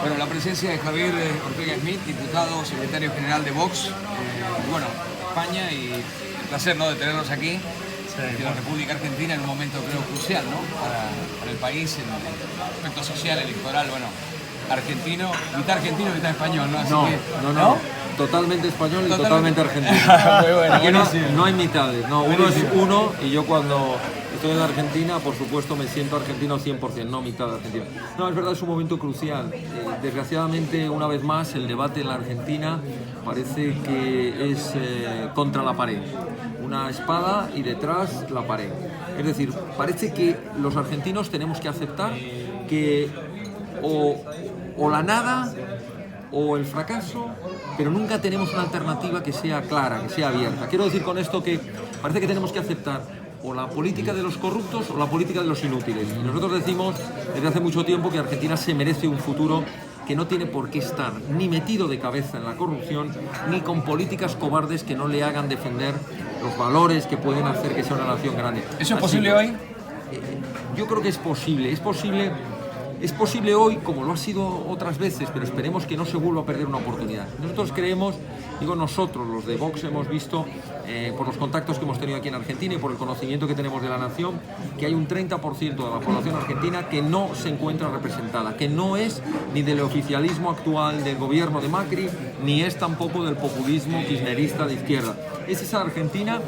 Bueno, la presencia de Javier Ortega Smith, diputado, secretario general de Vox, bueno, España, y un placer, ¿no?, de tenernos aquí, en la República Argentina, en un momento, creo, crucial, ¿no?, para el país, en el aspecto social, electoral, bueno, argentino, mitad español, ¿no? Así no, totalmente español y totalmente argentino. Muy bueno, Aquí buenísimo. no hay mitades, no, uno es uno, y yo cuando estoy en Argentina, por supuesto, me siento argentino 100%, no mitad argentino. No, es verdad, es un momento crucial. Desgraciadamente, una vez más, el debate en la Argentina parece que es contra la pared. Una espada y detrás la pared. Es decir, parece que los argentinos tenemos que aceptar que o la nada o el fracaso, pero nunca tenemos una alternativa que sea clara, que sea abierta. Quiero decir con esto que parece que tenemos que aceptar o la política de los corruptos o la política de los inútiles. Y nosotros decimos desde hace mucho tiempo que Argentina se merece un futuro que no tiene por qué estar ni metido de cabeza en la corrupción, ni con políticas cobardes que no le hagan defender los valores que pueden hacer que sea una nación grande. ¿Eso es posible hoy? Yo creo que es posible. Es posible hoy, como lo ha sido otras veces, pero esperemos que no se vuelva a perder una oportunidad. Nosotros creemos, digo nosotros, los de Vox, hemos visto, por los contactos que hemos tenido aquí en Argentina y por el conocimiento que tenemos de la nación, que hay un 30% de la población argentina que no se encuentra representada, que no es ni del oficialismo actual del gobierno de Macri, ni es tampoco del populismo kirchnerista de izquierda. Es esa Argentina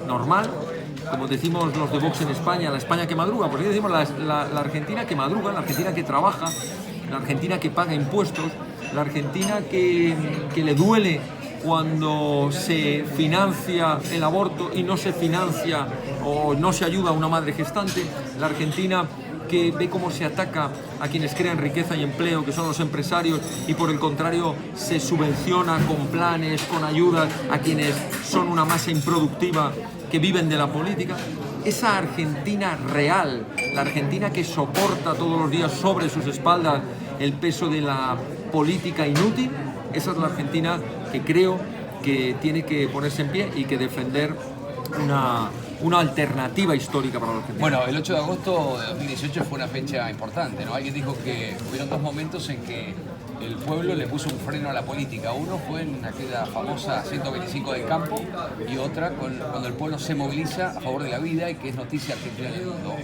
normal, como decimos los de Vox en España, la España que madruga, porque decimos la Argentina que madruga, la Argentina que trabaja, la Argentina que paga impuestos, la Argentina que le duele cuando se financia el aborto y no se financia o no se ayuda a una madre gestante, la Argentina que ve cómo se ataca a quienes crean riqueza y empleo, que son los empresarios, y por el contrario se subvenciona con planes, con ayudas a quienes son una masa improductiva que viven de la política. Esa Argentina real, la Argentina que soporta todos los días sobre sus espaldas el peso de la política inútil, esa es la Argentina que creo que tiene que ponerse en pie y que defender una alternativa histórica para la Argentina. Bueno, el 8 de agosto de 2018 fue una fecha importante, ¿no? Alguien dijo que hubieron dos momentos en que el pueblo le puso un freno a la política. Uno fue en aquella famosa 125 del campo y otra cuando el pueblo se moviliza a favor de la vida y que es noticia argentina en el mundo.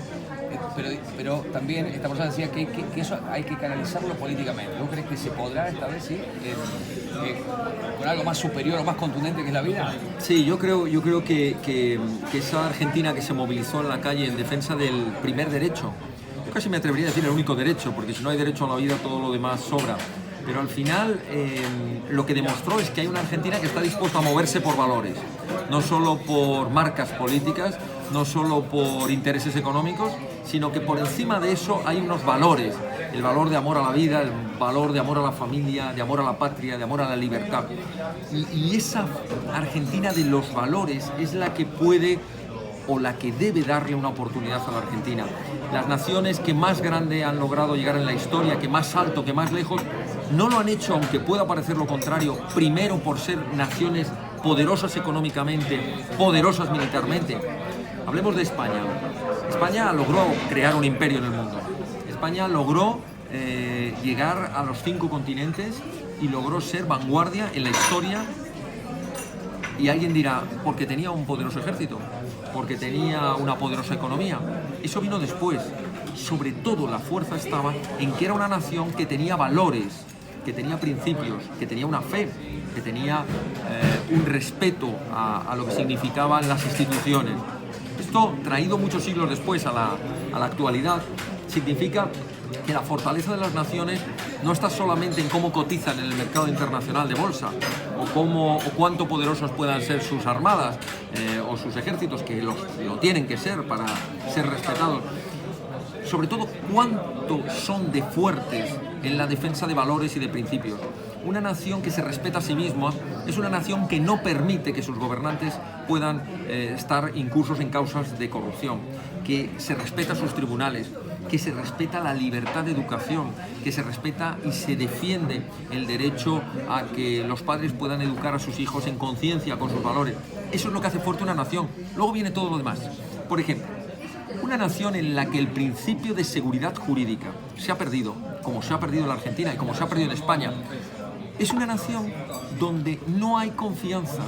Pero también esta persona decía que eso hay que canalizarlo políticamente. ¿Vos crees que se podrá esta vez, sí? ¿Con algo más superior o más contundente que es la vida? Sí, yo creo que esa Argentina que se movilizó en la calle en defensa del primer derecho, yo casi me atrevería a decir el único derecho, porque si no hay derecho a la vida todo lo demás sobra. Pero al final lo que demostró es que hay una Argentina que está dispuesta a moverse por valores, no solo por marcas políticas, no solo por intereses económicos, sino que por encima de eso hay unos valores, el valor de amor a la vida, el valor de amor a la familia, de amor a la patria, de amor a la libertad. Y esa Argentina de los valores es la que puede o la que debe darle una oportunidad a la Argentina. Las naciones que más grande han logrado llegar en la historia, que más alto, que más lejos, no lo han hecho, aunque pueda parecer lo contrario, primero por ser naciones poderosas económicamente, poderosas militarmente. Hablemos de España. España logró crear un imperio en el mundo. España logró llegar a los 5 continentes y logró ser vanguardia en la historia. Y alguien dirá, porque tenía un poderoso ejército, porque tenía una poderosa economía. Eso vino después. Sobre todo la fuerza estaba en que era una nación que tenía valores, que tenía principios, que tenía una fe, que tenía un respeto a lo que significaban las instituciones. Esto, traído muchos siglos después a la actualidad, significa que la fortaleza de las naciones no está solamente en cómo cotizan en el mercado internacional de bolsa o cuánto poderosos puedan ser sus armadas o sus ejércitos, que lo tienen que ser para ser respetados. Sobre todo, cuánto son de fuertes en la defensa de valores y de principios. Una nación que se respeta a sí misma es una nación que no permite que sus gobernantes puedan estar incursos en causas de corrupción, que se respeta sus tribunales, que se respeta la libertad de educación, que se respeta y se defiende el derecho a que los padres puedan educar a sus hijos en conciencia con sus valores. Eso es lo que hace fuerte una nación. Luego viene todo lo demás. Por ejemplo, Una nación en la que el principio de seguridad jurídica se ha perdido, como se ha perdido en la Argentina y como se ha perdido en España. Es una nación donde no hay confianza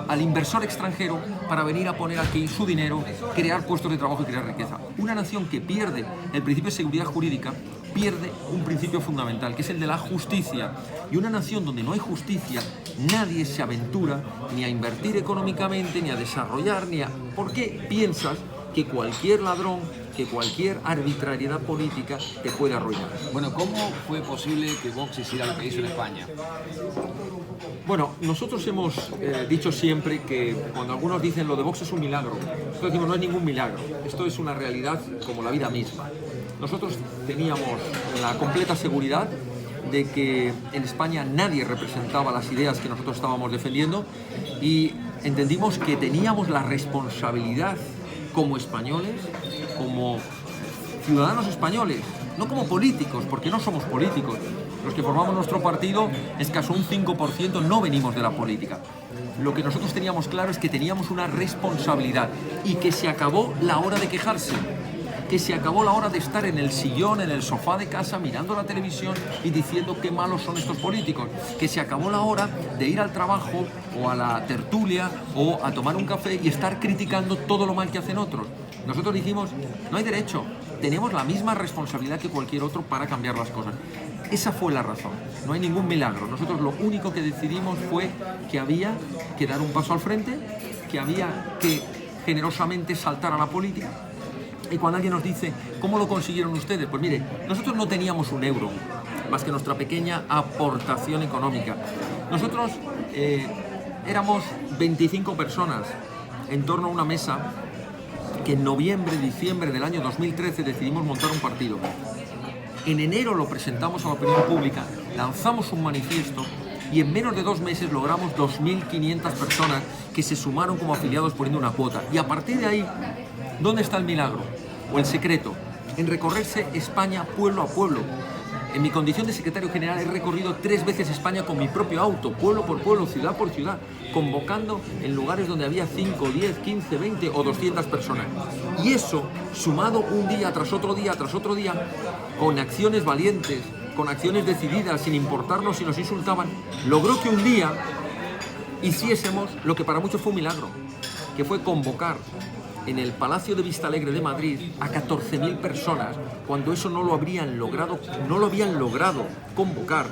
al inversor extranjero para venir a poner aquí su dinero, crear puestos de trabajo y crear riqueza. Una nación que pierde el principio de seguridad jurídica pierde un principio fundamental, que es el de la justicia. Y una nación donde no hay justicia, nadie se aventura ni a invertir económicamente, ni a desarrollar, ni a... ¿Por qué piensas que cualquier ladrón, que cualquier arbitrariedad política te puede arruinar? Bueno, ¿cómo fue posible que Vox hiciera lo que hizo en España? Bueno, nosotros hemos dicho siempre que cuando algunos dicen lo de Vox es un milagro, nosotros decimos no es ningún milagro, esto es una realidad como la vida misma. Nosotros teníamos la completa seguridad de que en España nadie representaba las ideas que nosotros estábamos defendiendo y entendimos que teníamos la responsabilidad como españoles, como ciudadanos españoles, no como políticos, porque no somos políticos. Los que formamos nuestro partido, escaso un 5%, no venimos de la política. Lo que nosotros teníamos claro es que teníamos una responsabilidad y que se acabó la hora de quejarse, que se acabó la hora de estar en el sillón, en el sofá de casa, mirando la televisión y diciendo qué malos son estos políticos, que se acabó la hora de ir al trabajo o a la tertulia o a tomar un café y estar criticando todo lo mal que hacen otros. Nosotros dijimos, no hay derecho, tenemos la misma responsabilidad que cualquier otro para cambiar las cosas. Esa fue la razón, no hay ningún milagro. Nosotros lo único que decidimos fue que había que dar un paso al frente, que había que generosamente saltar a la política. Y cuando alguien nos dice, ¿cómo lo consiguieron ustedes? Pues mire, nosotros no teníamos un euro, más que nuestra pequeña aportación económica. Nosotros éramos 25 personas en torno a una mesa que en noviembre, diciembre del año 2013 decidimos montar un partido. En enero lo presentamos a la opinión pública, lanzamos un manifiesto y en menos de 2 meses logramos 2.500 personas que se sumaron como afiliados poniendo una cuota. Y a partir de ahí, ¿dónde está el milagro? O el secreto, en recorrerse España pueblo a pueblo. En mi condición de secretario general he recorrido 3 veces España con mi propio auto, pueblo por pueblo, ciudad por ciudad, convocando en lugares donde había 5, 10, 15, 20 o 200 personas. Y eso, sumado un día tras otro día, con acciones valientes, con acciones decididas, sin importarnos si nos insultaban, logró que un día hiciésemos lo que para muchos fue un milagro, que fue convocar en el Palacio de Vistalegre de Madrid a 14.000 personas, cuando eso no lo habían logrado convocar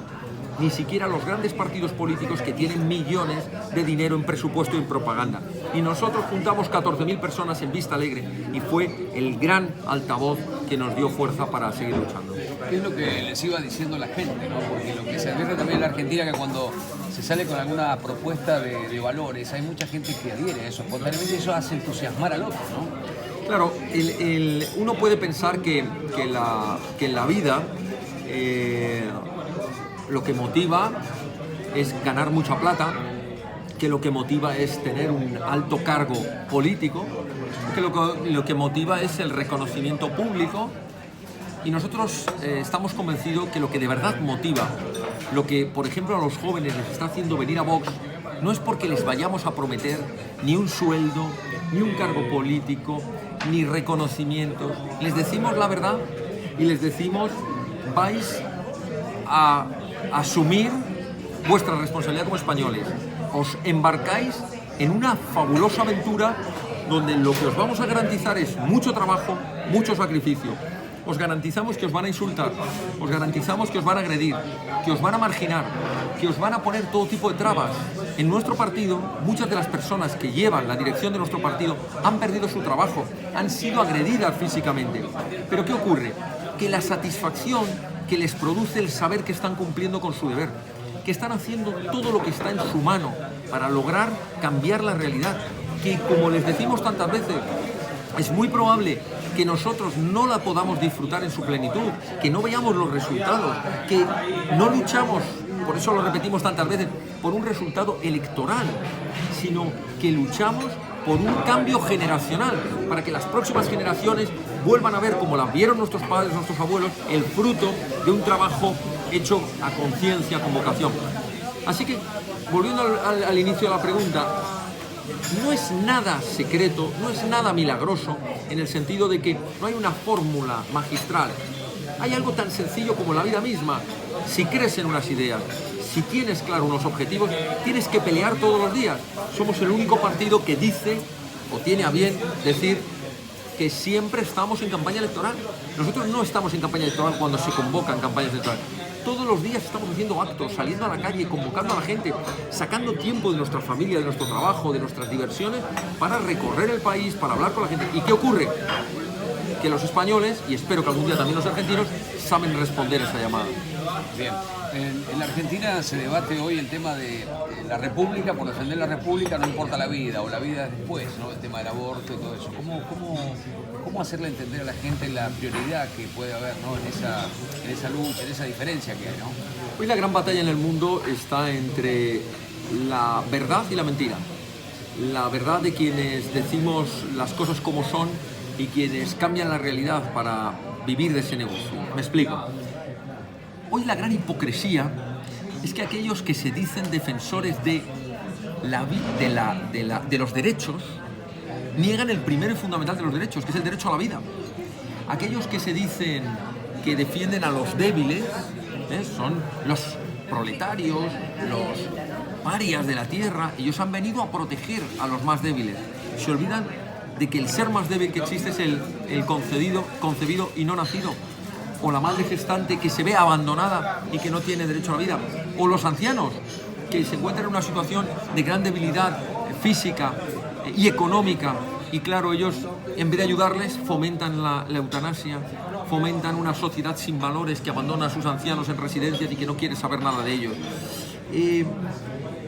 ni siquiera los grandes partidos políticos que tienen millones de dinero en presupuesto y en propaganda. Y nosotros juntamos 14.000 personas en Vistalegre y fue el gran altavoz que nos dio fuerza para seguir luchando. ¿Qué es lo que les iba diciendo la gente, ¿no? Porque lo que se advierte también en la Argentina es que cuando se sale con alguna propuesta de valores, hay mucha gente que adhiere a eso, espontáneamente eso hace entusiasmar al otro, ¿no? Claro, uno puede pensar que en la vida lo que motiva es ganar mucha plata, que lo que motiva es tener un alto cargo político, que lo que motiva es el reconocimiento público. Y nosotros estamos convencidos que lo que de verdad motiva, lo que por ejemplo a los jóvenes les está haciendo venir a Vox, no es porque les vayamos a prometer ni un sueldo, ni un cargo político, ni reconocimientos. Les decimos la verdad y les decimos, vais a asumir vuestra responsabilidad como españoles. Os embarcáis en una fabulosa aventura donde lo que os vamos a garantizar es mucho trabajo, mucho sacrificio. Os garantizamos que os van a insultar, os garantizamos que os van a agredir, que os van a marginar, que os van a poner todo tipo de trabas. En nuestro partido, muchas de las personas que llevan la dirección de nuestro partido han perdido su trabajo, han sido agredidas físicamente. Pero ¿qué ocurre? Que la satisfacción que les produce el saber que están cumpliendo con su deber, que están haciendo todo lo que está en su mano para lograr cambiar la realidad, que como les decimos tantas veces, es muy probable que nosotros no la podamos disfrutar en su plenitud, que no veamos los resultados, que no luchamos, por eso lo repetimos tantas veces, por un resultado electoral, sino que luchamos por un cambio generacional, para que las próximas generaciones vuelvan a ver, como la vieron nuestros padres, nuestros abuelos, el fruto de un trabajo hecho a conciencia, con vocación. Así que, volviendo al inicio de la pregunta, no es nada secreto, no es nada milagroso, en el sentido de que no hay una fórmula magistral. Hay algo tan sencillo como la vida misma. Si crees en unas ideas, si tienes claro unos objetivos, tienes que pelear todos los días. Somos el único partido que dice, o tiene a bien decir, que siempre estamos en campaña electoral. Nosotros no estamos en campaña electoral cuando se convocan campañas electorales. Todos los días estamos haciendo actos, saliendo a la calle, convocando a la gente, sacando tiempo de nuestra familia, de nuestro trabajo, de nuestras diversiones, para recorrer el país, para hablar con la gente. ¿Y qué ocurre? Que los españoles, y espero que algún día también los argentinos, saben responder a esa llamada. Bien, en la Argentina se debate hoy el tema de la República, por defender la República no importa la vida, o la vida después, ¿no? El tema del aborto y todo eso. ¿Cómo hacerle entender a la gente la prioridad que puede haber, ¿no? en esa lucha, en esa diferencia que hay, ¿no? Hoy la gran batalla en el mundo está entre la verdad y la mentira. La verdad de quienes decimos las cosas como son y quienes cambian la realidad para vivir de ese negocio. Me explico. Hoy la gran hipocresía es que aquellos que se dicen defensores de los derechos niegan el primero y fundamental de los derechos, que es el derecho a la vida. Aquellos que se dicen que defienden a los débiles, son los proletarios, los parias de la tierra. Ellos han venido a proteger a los más débiles. Se olvidan de que el ser más débil que existe es el concebido y no nacido, o la madre gestante que se ve abandonada y que no tiene derecho a la vida, o los ancianos que se encuentran en una situación de gran debilidad física y económica, y claro, ellos en vez de ayudarles fomentan la eutanasia, fomentan una sociedad sin valores que abandona a sus ancianos en residencias y que no quiere saber nada de ellos.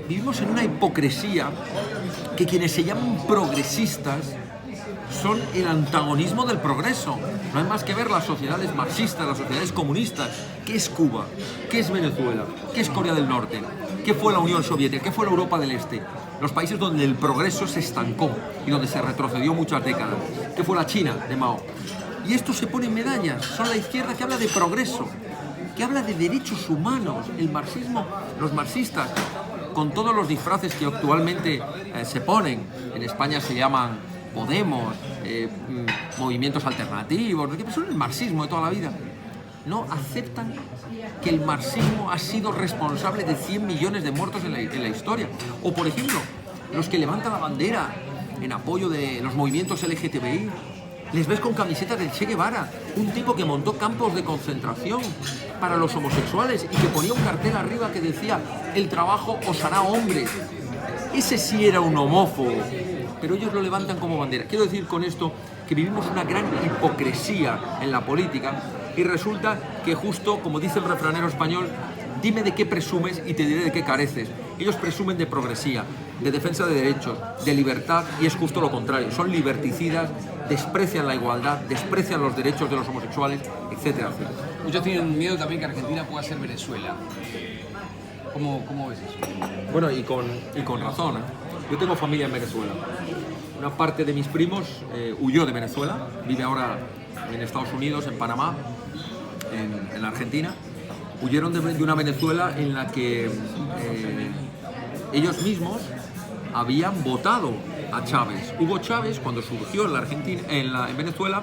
Vivimos en una hipocresía que quienes se llaman progresistas son el antagonismo del progreso. No hay más que ver las sociedades marxistas, las sociedades comunistas. ¿Qué es Cuba? ¿Qué es Venezuela? ¿Qué es Corea del Norte? ¿Qué fue la Unión Soviética? ¿Qué fue la Europa del Este? Los países donde el progreso se estancó y donde se retrocedió muchas décadas. ¿Qué fue la China de Mao? Y esto se pone en medallas. Son la izquierda que habla de progreso, que habla de derechos humanos. El marxismo, los marxistas, con todos los disfraces que actualmente se ponen, en España se llaman Podemos, movimientos alternativos, que son el marxismo de toda la vida, no aceptan que el marxismo ha sido responsable de 100 millones de muertos en la historia. O, por ejemplo, los que levantan la bandera en apoyo de los movimientos LGTBI, les ves con camisetas del Che Guevara, un tipo que montó campos de concentración para los homosexuales y que ponía un cartel arriba que decía: el trabajo os hará hombres. Ese sí era un homófobo, pero ellos lo levantan como bandera. Quiero decir con esto que vivimos una gran hipocresía en la política, y resulta que, justo como dice el refranero español, dime de qué presumes y te diré de qué careces. Ellos presumen de progresía, de defensa de derechos, de libertad, y es justo lo contrario. Son liberticidas, desprecian la igualdad, desprecian los derechos de los homosexuales, etcétera, etcétera. Muchos tienen miedo también que Argentina pueda ser Venezuela. ¿Cómo ves eso? Bueno, y con razón, ¿eh? Yo tengo familia en Venezuela. Una parte de mis primos huyó de Venezuela, vive ahora en Estados Unidos, en Panamá, en la Argentina. Huyeron de una Venezuela en la que ellos mismos habían votado a Chávez. Hugo Chávez, cuando surgió en la Argentina, en Venezuela,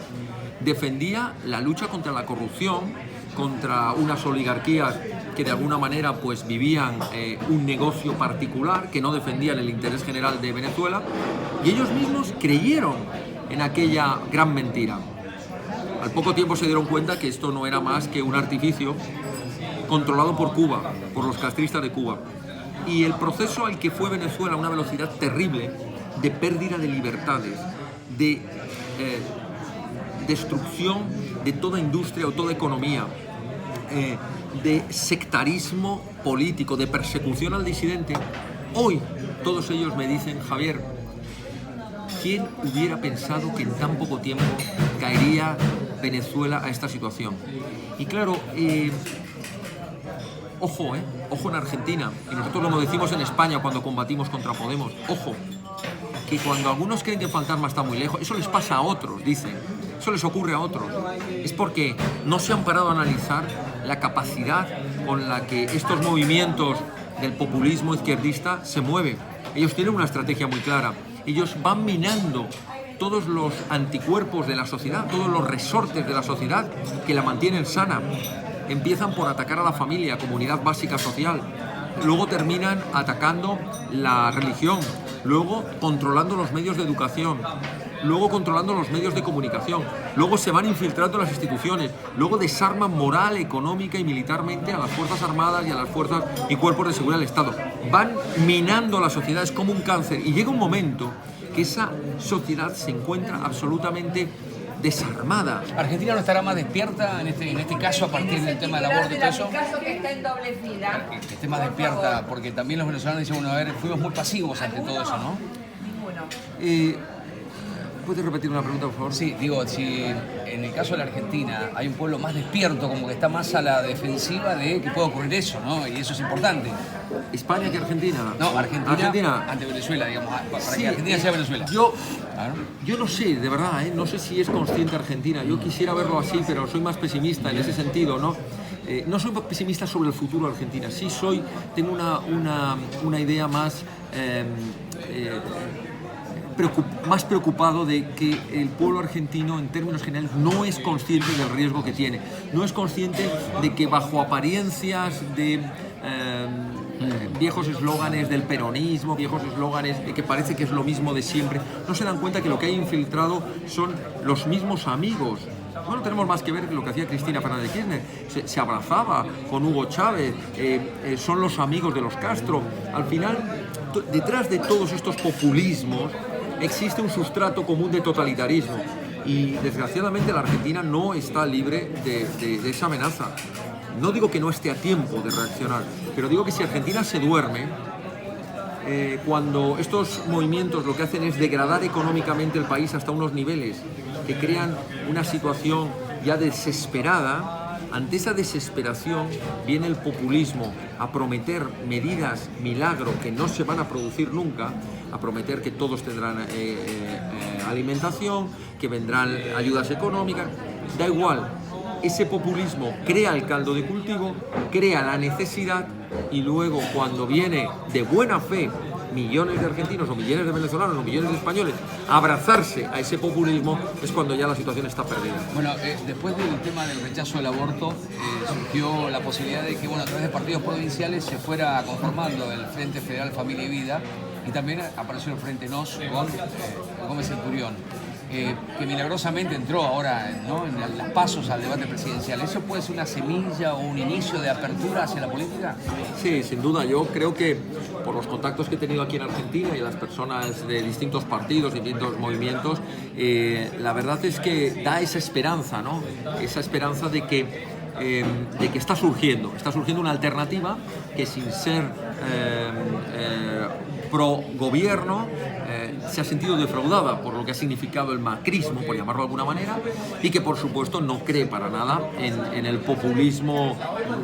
defendía la lucha contra la corrupción, contra unas oligarquías que de alguna manera pues vivían un negocio particular, que no defendían el interés general de Venezuela, y ellos mismos creyeron en aquella gran mentira. Al poco tiempo se dieron cuenta que esto no era más que un artificio controlado por Cuba, por los castristas de Cuba. Y el proceso al que fue Venezuela a una velocidad terrible de pérdida de libertades, de destrucción de toda industria o toda economía, de sectarismo político, de persecución al disidente. Hoy todos ellos me dicen: Javier, ¿quién hubiera pensado que en tan poco tiempo caería Venezuela a esta situación? Y claro, ojo en Argentina, y nosotros lo decimos en España cuando combatimos contra Podemos, ojo, que cuando algunos creen que el fantasma está muy lejos, eso les pasa a otros, dicen, eso les ocurre a otros, es porque no se han parado a analizar la capacidad con la que estos movimientos del populismo izquierdista se mueven. Ellos tienen una estrategia muy clara. Ellos van minando todos los anticuerpos de la sociedad, todos los resortes de la sociedad que la mantienen sana. Empiezan por atacar a la familia como unidad básica social, luego terminan atacando la religión, luego controlando los medios de educación, luego controlando los medios de comunicación, luego se van infiltrando en las instituciones, luego desarman moral, económica y militarmente a las Fuerzas Armadas y a las fuerzas y cuerpos de seguridad del Estado. Van minando la sociedad, es como un cáncer, y llega un momento que esa sociedad se encuentra absolutamente desarmada. ¿Argentina no estará más despierta en este caso a partir del tema del aborto y todo eso? caso que está endoblecida. Que esté más despierta, porque también los venezolanos dicen, bueno, a ver, fuimos muy pasivos ante todo eso, ¿no? Ninguno. ¿Puedes repetir una pregunta, por favor? Sí, digo, si en el caso de la Argentina hay un pueblo más despierto, como que está más a la defensiva de que pueda ocurrir eso, ¿no? Y eso es importante. ¿España que Argentina? No, Argentina ante Venezuela, digamos, para Sí, que Argentina sea Venezuela. Claro. Yo no sé, de verdad, no sé si es consciente Argentina. Yo quisiera verlo así, pero soy más pesimista en ese sentido, ¿no? No soy pesimista sobre el futuro de Argentina. Sí tengo una idea más más preocupado de que el pueblo argentino, en términos generales, no es consciente del riesgo que tiene. No es consciente de que bajo apariencias de viejos eslóganes del peronismo, viejos eslóganes de que parece que es lo mismo de siempre, no se dan cuenta que lo que hay infiltrado son los mismos amigos. No tenemos más que ver lo que hacía Cristina Fernández de Kirchner. Se abrazaba con Hugo Chávez, son los amigos de los Castro. Al final, detrás de todos estos populismos, existe un sustrato común de totalitarismo y desgraciadamente la Argentina no está libre de esa amenaza. No digo que no esté a tiempo de reaccionar, pero digo que si Argentina se duerme, cuando estos movimientos lo que hacen es degradar económicamente el país hasta unos niveles que crean una situación ya desesperada, ante esa desesperación viene el populismo a prometer medidas milagro que no se van a producir nunca, a prometer que todos tendrán alimentación, que vendrán ayudas económicas, da igual. Ese populismo crea el caldo de cultivo, crea la necesidad y luego cuando viene de buena fe millones de argentinos o millones de venezolanos o millones de españoles a abrazarse a ese populismo, es cuando ya la situación está perdida. Bueno, después del tema del rechazo del aborto, surgió la posibilidad de que, bueno, a través de partidos provinciales se fuera conformando el Frente Federal Familia y Vida, y también apareció el Frente NOS con Gómez Centurión, que milagrosamente entró ahora, ¿no?, en las pasos al debate presidencial. ¿Eso puede ser una semilla o un inicio de apertura hacia la política? Sí, sin duda. Yo creo que por los contactos que he tenido aquí en Argentina y las personas de distintos partidos, distintos movimientos, la verdad es que da esa esperanza, ¿no? Esa esperanza de que está surgiendo una alternativa que, sin ser pro gobierno, se ha sentido defraudada por lo que ha significado el macrismo, por llamarlo de alguna manera, y que por supuesto no cree para nada en el populismo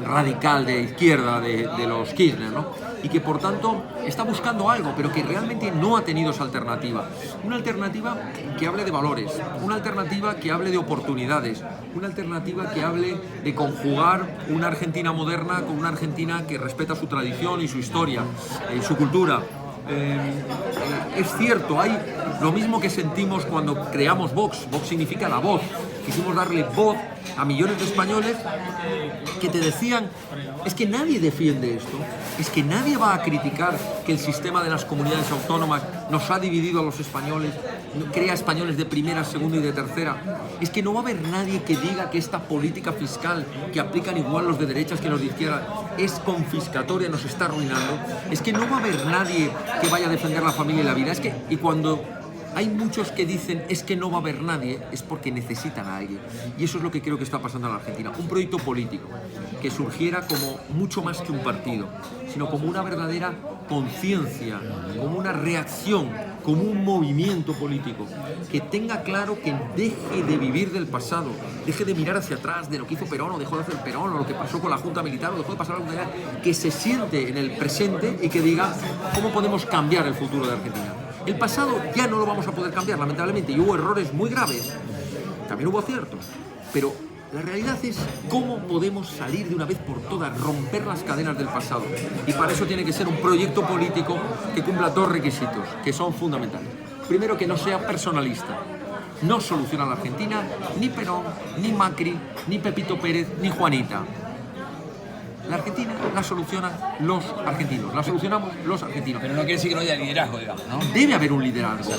radical de izquierda de los Kirchner, ¿no? Y que por tanto está buscando algo, pero que realmente no ha tenido esa alternativa. Una alternativa que hable de valores, una alternativa que hable de oportunidades, una alternativa que hable de conjugar una Argentina moderna con una Argentina que respeta su tradición y su historia, su cultura. Es cierto, hay lo mismo que sentimos cuando creamos Vox. Vox significa la voz. Quisimos darle voz a millones de españoles que te decían: es que nadie defiende esto, es que nadie va a criticar que el sistema de las comunidades autónomas nos ha dividido a los españoles, crea españoles de primera, segunda y de tercera. Es que no va a haber nadie que diga que esta política fiscal que aplican igual los de derechas que los de izquierda es confiscatoria, nos está arruinando. Es que no va a haber nadie que vaya a defender la familia y la vida. Y cuando hay muchos que dicen es que no va a haber nadie, es porque necesitan a alguien. Y eso es lo que creo que está pasando en la Argentina. Un proyecto político que surgiera como mucho más que un partido, sino como una verdadera conciencia, como una reacción, como un movimiento político que tenga claro que deje de vivir del pasado, deje de mirar hacia atrás de lo que hizo Perón o dejó de hacer Perón o lo que pasó con la Junta Militar o dejó de pasar la Junta Militar, que se siente en el presente y que diga cómo podemos cambiar el futuro de Argentina. El pasado ya no lo vamos a poder cambiar, lamentablemente, y hubo errores muy graves, también hubo aciertos, pero La realidad es cómo podemos salir de una vez por todas, romper las cadenas del pasado. Y para eso tiene que ser un proyecto político que cumpla dos requisitos, que son fundamentales. Primero, que no sea personalista. No soluciona la Argentina ni Perón, ni Macri, ni Pepito Pérez, ni Juanita. La Argentina la solucionan los argentinos, la solucionamos los argentinos. Pero no quiere decir que no haya liderazgo, digamos, ¿no? Debe haber un liderazgo,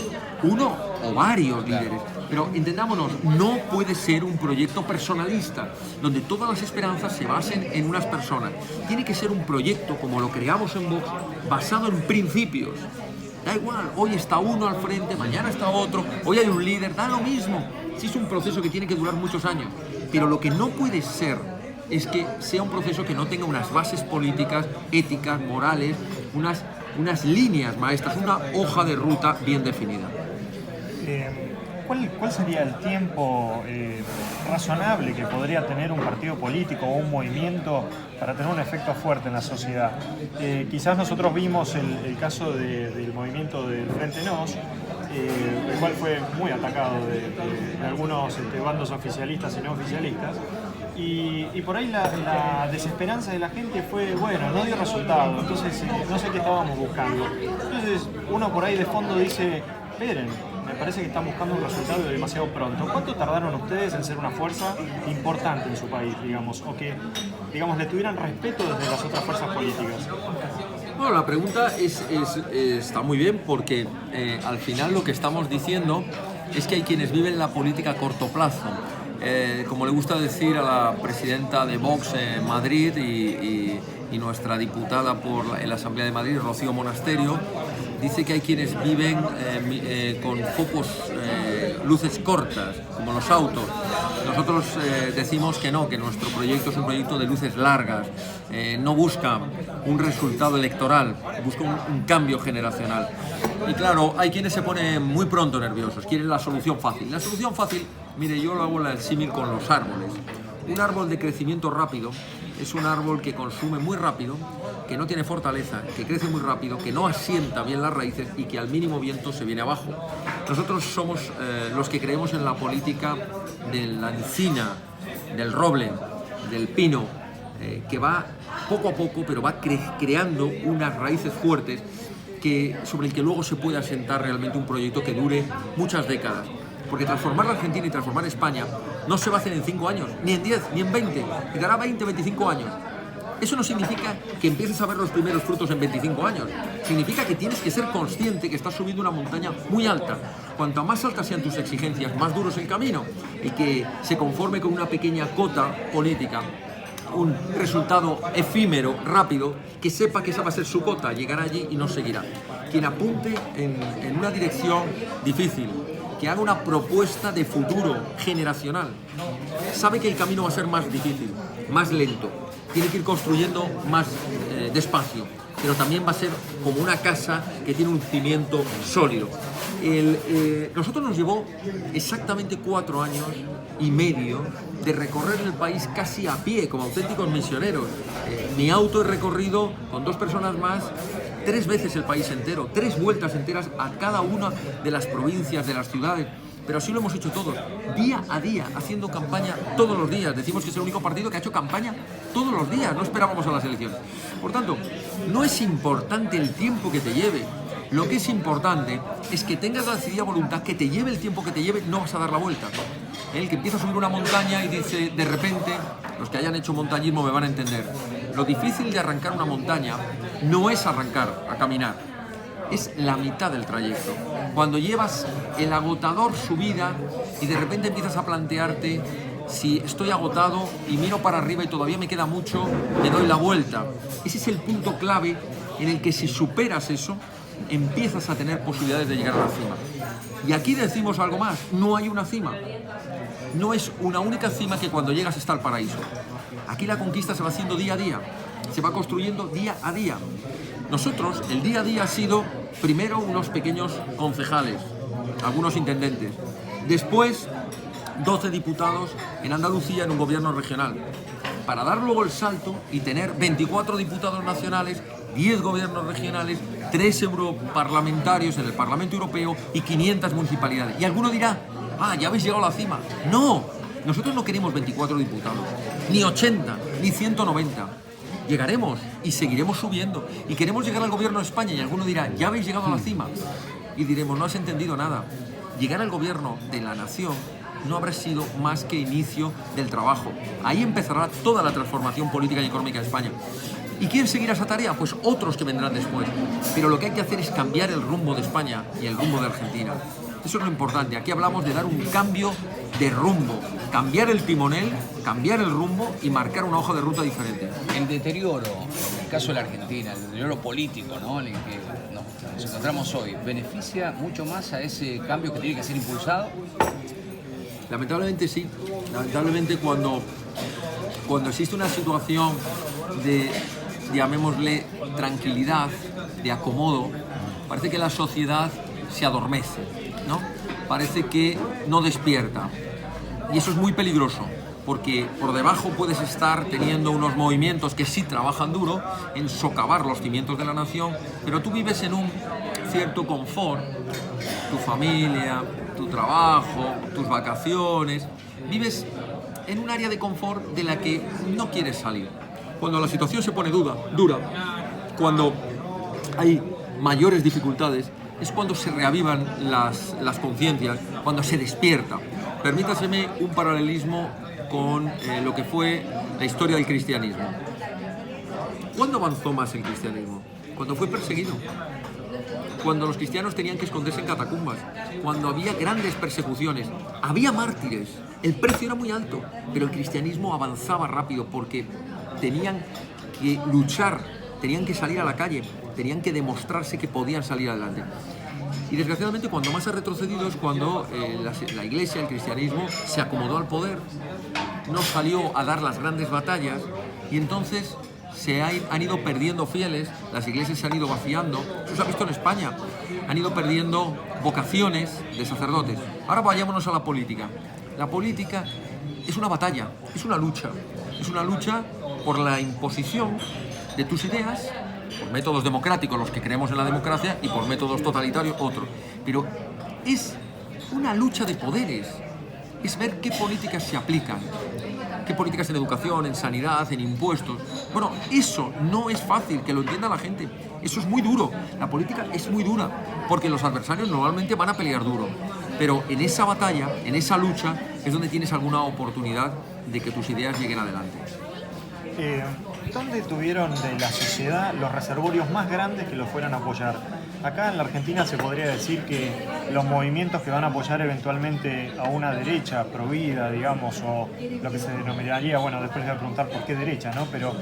uno o varios líderes, pero entendámonos, no puede ser un proyecto personalista, donde todas las esperanzas se basen en unas personas. Tiene que ser un proyecto, como lo creamos en Vox, basado en principios. Da igual, hoy está uno al frente, mañana está otro, hoy hay un líder, da lo mismo. Sí, es un proceso que tiene que durar muchos años, pero lo que no puede ser es que sea un proceso que no tenga unas bases políticas, éticas, morales, unas líneas maestras, una hoja de ruta bien definida. ¿Cuál sería el tiempo razonable que podría tener un partido político o un movimiento para tener un efecto fuerte en la sociedad? Quizás nosotros vimos el caso del movimiento del Frente Nos, el cual fue muy atacado de algunos bandos oficialistas y no oficialistas. Y por ahí la desesperanza de la gente fue, bueno, no dio resultado, entonces no sé qué estábamos buscando. Entonces uno por ahí de fondo dice, esperen, me parece que están buscando un resultado demasiado pronto. ¿Cuánto tardaron ustedes en ser una fuerza importante en su país, digamos, o que, digamos, le tuvieran respeto desde las otras fuerzas políticas? Bueno, la pregunta está muy bien porque al final lo que estamos diciendo es que hay quienes viven la política a corto plazo. Como le gusta decir a la presidenta de Vox en Madrid y nuestra diputada en la Asamblea de Madrid, Rocío Monasterio, dice que hay quienes viven con focos, luces cortas, como los autos. Nosotros decimos que no, que nuestro proyecto es un proyecto de luces largas, no busca un resultado electoral, busca un cambio generacional. Y claro, hay quienes se ponen muy pronto nerviosos, quieren la solución fácil. La solución fácil, mire, yo lo hago el símil con los árboles. Un árbol de crecimiento rápido es un árbol que consume muy rápido, que no tiene fortaleza, que crece muy rápido, que no asienta bien las raíces y que al mínimo viento se viene abajo. Nosotros somos los que creemos en la política de la encina, del roble, del pino, que va poco a poco, pero va creando unas raíces fuertes sobre el que luego se puede asentar realmente un proyecto que dure muchas décadas. Porque transformar la Argentina y transformar España no se va a hacer en 5 años, ni en 10, ni en 20, y dará 20, 25 años. Eso no significa que empieces a ver los primeros frutos en 25 años. Significa que tienes que ser consciente que estás subiendo una montaña muy alta. Cuanto más altas sean tus exigencias, más duro es el camino. Y que se conforme con una pequeña cota política, un resultado efímero, rápido, que sepa que esa va a ser su cota, llegará allí y no seguirá. Quien apunte en una dirección difícil, que haga una propuesta de futuro generacional, sabe que el camino va a ser más difícil, más lento, tiene que ir construyendo más despacio, pero también va a ser como una casa que tiene un cimiento sólido. Nosotros nos llevó exactamente 4 años y medio de recorrer el país casi a pie, como auténticos misioneros. Mi auto he recorrido con 2 personas más 3 veces el país entero, 3 vueltas enteras a cada una de las provincias, de las ciudades. Pero así lo hemos hecho todos, día a día, haciendo campaña todos los días. Decimos que es el único partido que ha hecho campaña todos los días, no esperábamos a las elecciones. Por tanto, no es importante el tiempo que te lleve. Lo que es importante es que tengas la decidida voluntad, que te lleve el tiempo que te lleve, no vas a dar la vuelta. El que empieza a subir una montaña y dice, de repente, los que hayan hecho montañismo me van a entender. Lo difícil de arrancar una montaña no es arrancar a caminar, es la mitad del trayecto. Cuando llevas el agotador subida y de repente empiezas a plantearte, si estoy agotado y miro para arriba y todavía me queda mucho, me doy la vuelta. Ese es el punto clave en el que si superas eso, empiezas a tener posibilidades de llegar a la cima. Y aquí decimos algo más, no hay una cima. No es una única cima que cuando llegas está el paraíso. Aquí la conquista se va haciendo día a día, se va construyendo día a día. Nosotros, el día a día ha sido primero unos pequeños concejales, algunos intendentes, después 12 diputados en Andalucía en un gobierno regional, para dar luego el salto y tener 24 diputados nacionales, 10 gobiernos regionales, 3 europarlamentarios en el Parlamento Europeo y 500 municipalidades. Y alguno dirá, ya habéis llegado a la cima. No, Nosotros no queremos 24 diputados, ni 80, ni 190. Llegaremos y seguiremos subiendo. Y queremos llegar al gobierno de España y alguno dirá, ya habéis llegado a la cima. Y diremos, no has entendido nada. Llegar al gobierno de la nación no habrá sido más que inicio del trabajo. Ahí empezará toda la transformación política y económica de España. ¿Y quién seguirá esa tarea? Pues otros que vendrán después. Pero lo que hay que hacer es cambiar el rumbo de España y el rumbo de Argentina. Eso es lo importante. Aquí hablamos de dar un cambio de rumbo, cambiar el timonel, cambiar el rumbo y marcar una hoja de ruta diferente. El deterioro, en el caso de la Argentina, el deterioro político, ¿no?, en el que nos encontramos hoy, ¿beneficia mucho más a ese cambio que tiene que ser impulsado? Lamentablemente sí. Lamentablemente cuando existe una situación de, llamémosle, tranquilidad, de acomodo, parece que la sociedad se adormece, ¿no? Parece que no despierta. Y eso es muy peligroso, porque por debajo puedes estar teniendo unos movimientos que sí trabajan duro en socavar los cimientos de la nación, pero tú vives en un cierto confort, tu familia, tu trabajo, tus vacaciones, vives en un área de confort de la que no quieres salir. Cuando la situación se pone dura, cuando hay mayores dificultades, es cuando se reavivan las conciencias, cuando se despierta. Permítaseme un paralelismo con lo que fue la historia del cristianismo. ¿Cuándo avanzó más el cristianismo? Cuando fue perseguido. Cuando los cristianos tenían que esconderse en catacumbas, cuando había grandes persecuciones, había mártires, el precio era muy alto, pero el cristianismo avanzaba rápido porque tenían que luchar, tenían que salir a la calle, tenían que demostrarse que podían salir adelante. Y desgraciadamente cuando más ha retrocedido es cuando la Iglesia, el cristianismo, se acomodó al poder, no salió a dar las grandes batallas y entonces han ido perdiendo fieles, las iglesias se han ido vaciando. Eso se ha visto en España, han ido perdiendo vocaciones de sacerdotes. Ahora vayámonos a la política. La política es una batalla, es una lucha por la imposición de tus ideas, por métodos democráticos, los que creemos en la democracia, y por métodos totalitarios, otros. Pero es una lucha de poderes, es ver qué políticas se aplican, qué políticas en educación, en sanidad, en impuestos. Bueno, eso no es fácil, que lo entienda la gente. Eso es muy duro. La política es muy dura, porque los adversarios normalmente van a pelear duro. Pero en esa batalla, en esa lucha, es donde tienes alguna oportunidad de que tus ideas lleguen adelante. ¿Dónde tuvieron de la sociedad los reservorios más grandes que los fueran a apoyar? Acá en la Argentina se podría decir que los movimientos que van a apoyar eventualmente a una derecha provida, digamos, o lo que se denominaría, bueno, después les voy a preguntar por qué derecha, ¿no? Pero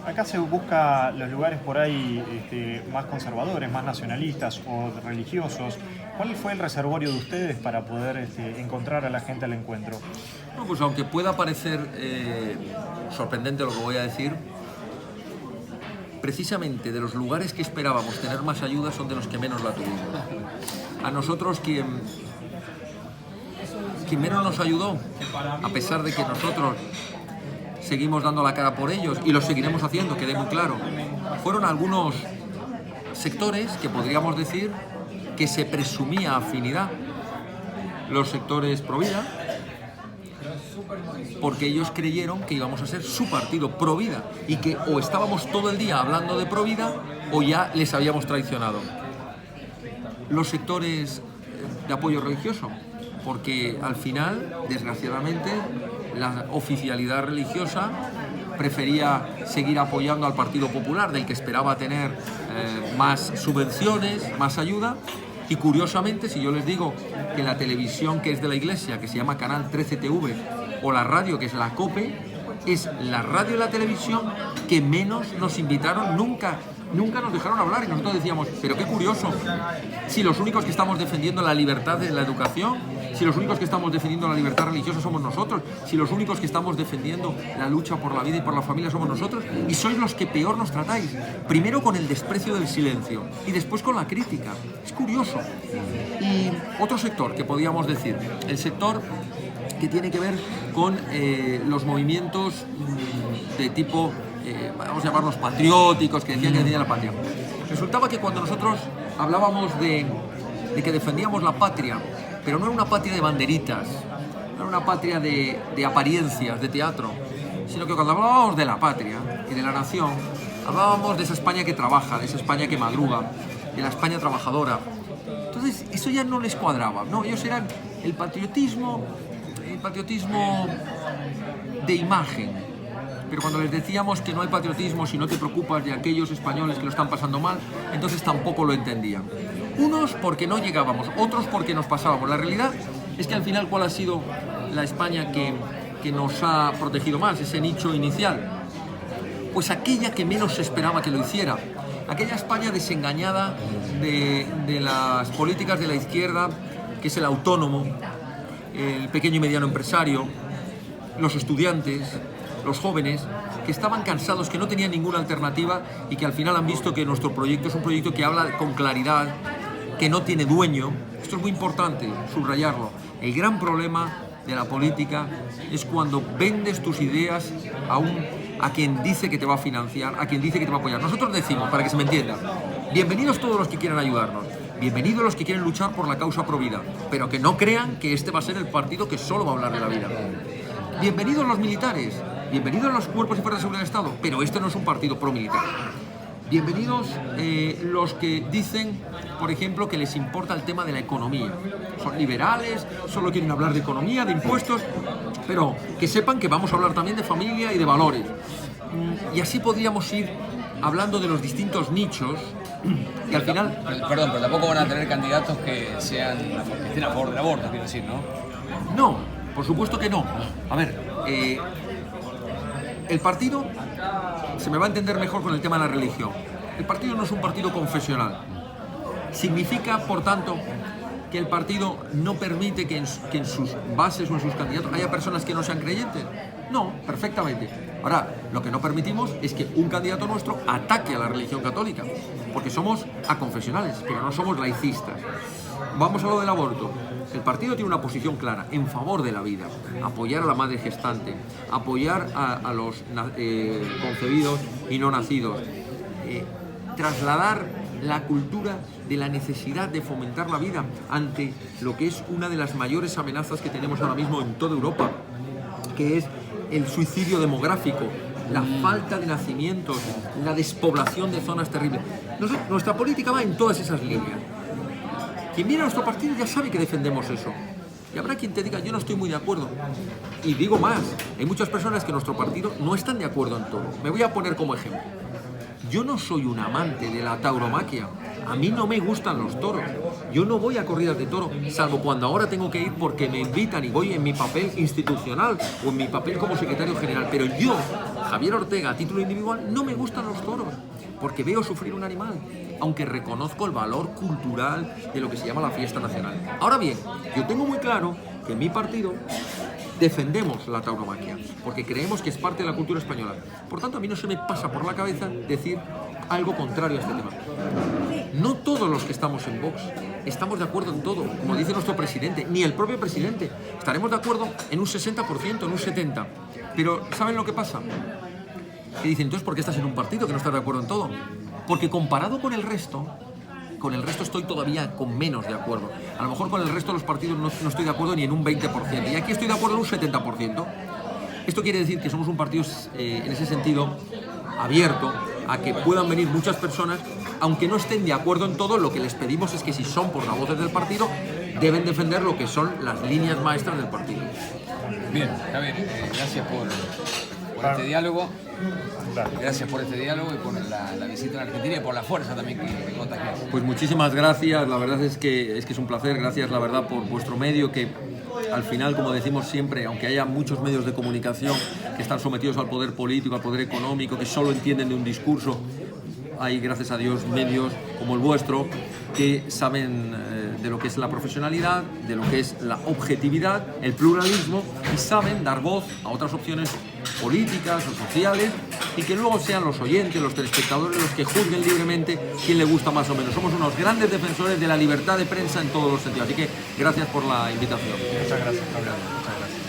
acá se busca los lugares por ahí más conservadores, más nacionalistas o religiosos. ¿Cuál fue el reservorio de ustedes para poder encontrar a la gente al encuentro? Bueno, pues aunque pueda parecer sorprendente lo que voy a decir, precisamente de los lugares que esperábamos tener más ayuda son de los que menos la tuvimos. A nosotros quien menos nos ayudó, a pesar de que nosotros seguimos dando la cara por ellos y lo seguiremos haciendo, quede muy claro, fueron algunos sectores que podríamos decir que se presumía afinidad. Los sectores pro vida, porque ellos creyeron que íbamos a ser su partido pro vida y que o estábamos todo el día hablando de pro vida o ya les habíamos traicionado. Los sectores de apoyo religioso, porque al final, desgraciadamente, la oficialidad religiosa prefería seguir apoyando al Partido Popular, del que esperaba tener más subvenciones, más ayuda. Y curiosamente, si yo les digo que la televisión que es de la Iglesia, que se llama Canal 13 TV, o la radio, que es la COPE, es la radio y la televisión que menos nos invitaron, nunca nos dejaron hablar, y nosotros decíamos, pero qué curioso, si los únicos que estamos defendiendo la libertad de la educación, si los únicos que estamos defendiendo la libertad religiosa somos nosotros, si los únicos que estamos defendiendo la lucha por la vida y por la familia somos nosotros, y sois los que peor nos tratáis, primero con el desprecio del silencio y después con la crítica. Es curioso. Y otro sector que podíamos decir, el sector que tiene que ver con los movimientos de tipo, vamos a llamarlos patrióticos, que decían que defendían la patria. Resultaba que cuando nosotros hablábamos de que defendíamos la patria, pero no era una patria de banderitas, era una patria de apariencias, de teatro, sino que cuando hablábamos de la patria y de la nación, hablábamos de esa España que trabaja, de esa España que madruga, de la España trabajadora. Entonces, eso ya no les cuadraba, ¿no? Ellos eran el patriotismo de imagen. Pero cuando les decíamos que no hay patriotismo si no te preocupas de aquellos españoles que lo están pasando mal, entonces tampoco lo entendían. Unos porque no llegábamos, otros porque nos pasábamos. La realidad es que al final, ¿cuál ha sido la España que nos ha protegido más, ese nicho inicial? Pues aquella que menos se esperaba que lo hiciera. Aquella España desengañada de las políticas de la izquierda, que es el autónomo, el pequeño y mediano empresario, los estudiantes, los jóvenes, que estaban cansados, que no tenían ninguna alternativa y que al final han visto que nuestro proyecto es un proyecto que habla con claridad, que no tiene dueño. Esto es muy importante, subrayarlo. El gran problema de la política es cuando vendes tus ideas a quien dice que te va a financiar, a quien dice que te va a apoyar. Nosotros decimos, para que se me entienda, bienvenidos todos los que quieran ayudarnos, bienvenidos los que quieren luchar por la causa pro vida, pero que no crean que este va a ser el partido que solo va a hablar de la vida. Bienvenidos los militares, bienvenidos los cuerpos y fuerzas de seguridad del Estado, pero este no es un partido pro-militar. Bienvenidos los que dicen, por ejemplo, que les importa el tema de la economía. Son liberales, solo quieren hablar de economía, de impuestos, pero que sepan que vamos a hablar también de familia y de valores. Y así podríamos ir hablando de los distintos nichos y al final... Perdón, pero tampoco van a tener candidatos que estén a favor del aborto, quiero decir, ¿no? No, por supuesto que no. A ver, el partido se me va a entender mejor con el tema de la religión. El partido no es un partido confesional. Significa, por tanto, que el partido no permite que en sus bases o en sus candidatos haya personas que no sean creyentes. No, perfectamente. Ahora, lo que no permitimos es que un candidato nuestro ataque a la religión católica, porque somos aconfesionales, pero no somos laicistas. Vamos a lo del aborto. El partido tiene una posición clara en favor de la vida, apoyar a la madre gestante, apoyar a los concebidos y no nacidos, trasladar la cultura de la necesidad de fomentar la vida ante lo que es una de las mayores amenazas que tenemos ahora mismo en toda Europa, que es el suicidio demográfico, la falta de nacimientos, la despoblación de zonas terribles. Nuestra política va en todas esas líneas. Quien viene a nuestro partido ya sabe que defendemos eso. Y habrá quien te diga, yo no estoy muy de acuerdo. Y digo más, hay muchas personas que en nuestro partido no están de acuerdo en todo. Me voy a poner como ejemplo. Yo no soy un amante de la tauromaquia. A mí no me gustan los toros. Yo no voy a corridas de toro, salvo cuando ahora tengo que ir porque me invitan y voy en mi papel institucional o en mi papel como secretario general. Pero yo, Javier Ortega, a título individual, no me gustan los toros, porque veo sufrir un animal, aunque reconozco el valor cultural de lo que se llama la fiesta nacional. Ahora bien, yo tengo muy claro que en mi partido defendemos la tauromaquia, porque creemos que es parte de la cultura española. Por tanto, a mí no se me pasa por la cabeza decir algo contrario a este tema. No todos los que estamos en Vox estamos de acuerdo en todo, como dice nuestro presidente, ni el propio presidente. Estaremos de acuerdo en un 60%, en un 70%. Pero ¿saben lo que pasa? Que dicen, entonces, ¿por qué estás en un partido que no estás de acuerdo en todo? Porque comparado con el resto estoy todavía con menos de acuerdo. A lo mejor con el resto de los partidos no estoy de acuerdo ni en un 20%. Y aquí estoy de acuerdo en un 70%. Esto quiere decir que somos un partido, en ese sentido, abierto a que puedan venir muchas personas, aunque no estén de acuerdo en todo. Lo que les pedimos es que si son portavoces del partido, deben defender lo que son las líneas maestras del partido. Bien, Javier, gracias por este diálogo. Gracias por este diálogo y por la visita a Argentina y por la fuerza también que contagias. Pues muchísimas gracias, la verdad es que es un placer. Gracias, la verdad, por vuestro medio, que al final, como decimos siempre, aunque haya muchos medios de comunicación que están sometidos al poder político, al poder económico, que solo entienden de un discurso, hay, gracias a Dios, medios como el vuestro que saben de lo que es la profesionalidad, de lo que es la objetividad, el pluralismo, y saben dar voz a otras opciones políticas o sociales, y que luego sean los oyentes, los telespectadores, los que juzguen libremente quién le gusta más o menos. Somos unos grandes defensores de la libertad de prensa en todos los sentidos. Así que gracias por la invitación. Muchas gracias, Gabriel. Muchas gracias.